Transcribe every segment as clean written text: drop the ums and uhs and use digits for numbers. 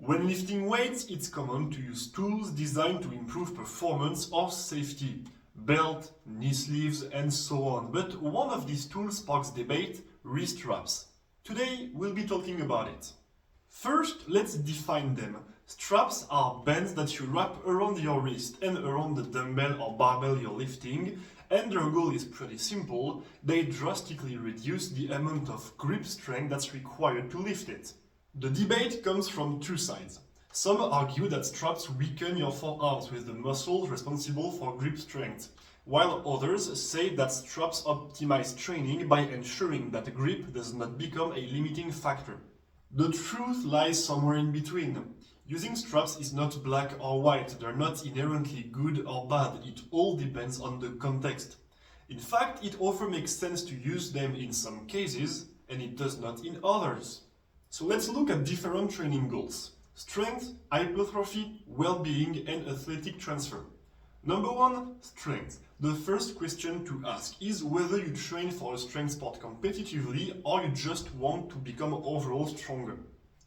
When lifting weights, it's common to use tools designed to improve performance or safety. Belt, knee sleeves, and so on. But one of these tools sparks debate: wrist straps. Today, we'll be talking about it. First, let's define them. Straps are bands that you wrap around your wrist and around the dumbbell or barbell you're lifting, and their goal is pretty simple: they drastically reduce the amount of grip strength that's required to lift it. The debate comes from two sides. Some argue that straps weaken your forearms with the muscles responsible for grip strength, while others say that straps optimize training by ensuring that grip does not become a limiting factor. The truth lies somewhere in between. Using straps is not black or white, they're not inherently good or bad, it all depends on the context. In fact, it often makes sense to use them in some cases, and it does not in others. So let's look at different training goals: strength, hypertrophy, well-being, and athletic transfer. Number one, strength. The first question to ask is whether you train for a strength sport competitively or you just want to become overall stronger.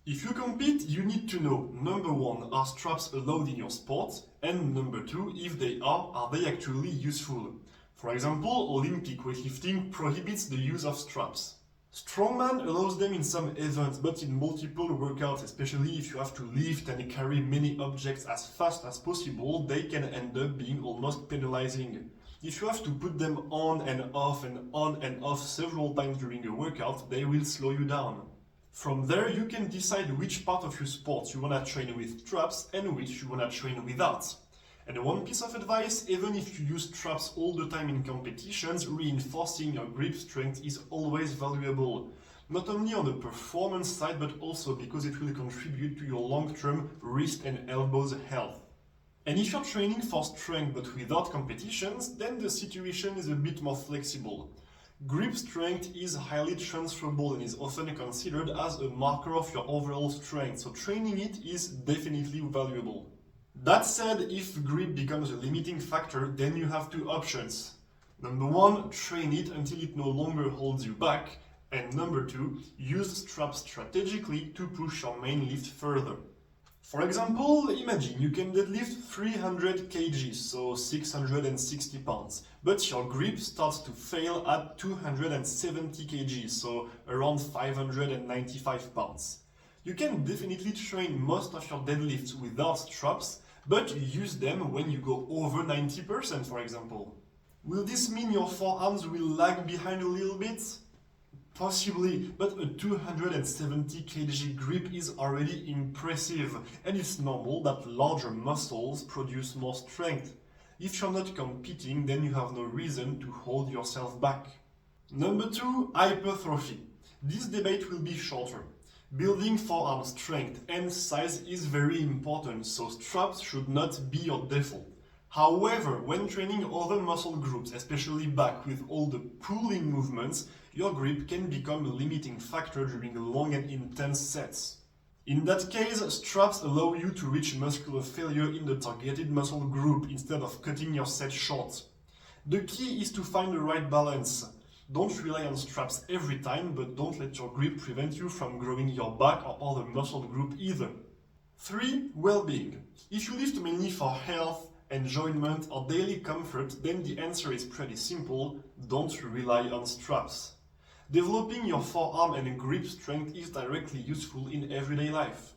If you compete, you need to know: number one, are straps allowed in your sport? And number two, if they are they actually useful? For example, Olympic weightlifting prohibits the use of straps. Strongman allows them in some events, but in multiple workouts, especially if you have to lift and carry many objects as fast as possible, they can end up being almost penalizing. If you have to put them on and off and on and off several times during a workout, they will slow you down. From there, you can decide which part of your sport you want to train with straps and which you want to train without. And one piece of advice: even if you use straps all the time in competitions, reinforcing your grip strength is always valuable. Not only on the performance side, but also because it will contribute to your long-term wrist and elbows health. And if you're training for strength but without competitions, then the situation is a bit more flexible. Grip strength is highly transferable and is often considered as a marker of your overall strength, so training it is definitely valuable. That said, if grip becomes a limiting factor, then you have two options. Number one, train it until it no longer holds you back, and number two, use straps strategically to push your main lift further. For example, imagine you can deadlift 300 kg, so 660 pounds, but your grip starts to fail at 270 kg, so around 595 pounds. You can definitely train most of your deadlifts without straps, but use them when you go over 90%, for example. Will this mean your forearms will lag behind a little bit? Possibly, but a 270 kg grip is already impressive, and it's normal that larger muscles produce more strength. If you're not competing, then you have no reason to hold yourself back. Number two, hypertrophy. This debate will be shorter. Building forearm strength and size is very important, so straps should not be your default. However, when training other muscle groups, especially back with all the pulling movements, your grip can become a limiting factor during long and intense sets. In that case, straps allow you to reach muscular failure in the targeted muscle group instead of cutting your set short. The key is to find the right balance. Don't rely on straps every time, but don't let your grip prevent you from growing your back or other muscle group either. 3. Well-being. If you lift mainly for health, enjoyment, or daily comfort, then the answer is pretty simple: don't rely on straps. Developing your forearm and grip strength is directly useful in everyday life.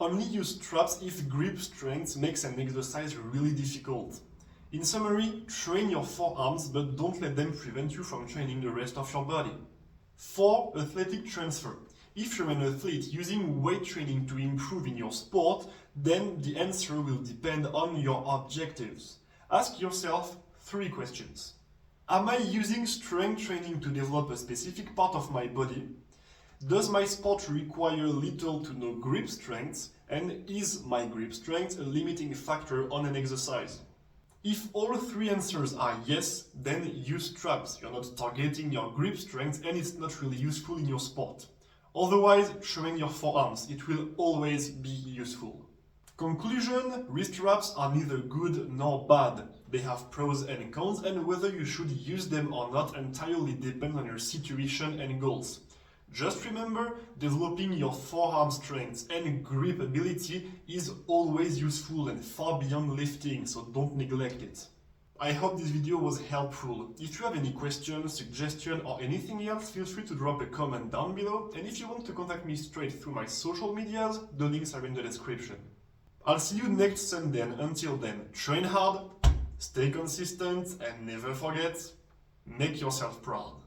Only use straps if grip strength makes an exercise really difficult. In summary, train your forearms, but don't let them prevent you from training the rest of your body. 4. Athletic transfer. If you're an athlete using weight training to improve in your sport, then the answer will depend on your objectives. Ask yourself 3 questions. Am I using strength training to develop a specific part of my body? Does my sport require little to no grip strength? And is my grip strength a limiting factor on an exercise? If all 3 answers are yes, then use straps. You're not targeting your grip strength and it's not really useful in your sport. Otherwise, train your forearms. It will always be useful. Conclusion: wrist straps are neither good nor bad. They have pros and cons, and whether you should use them or not entirely depends on your situation and goals. Just remember, developing your forearm strength and grip ability is always useful and far beyond lifting, so don't neglect it. I hope this video was helpful. If you have any questions, suggestions, or anything else, feel free to drop a comment down below, and if you want to contact me straight through my social medias, the links are in the description. I'll see you next Sunday, and until then, train hard, stay consistent, and never forget, make yourself proud.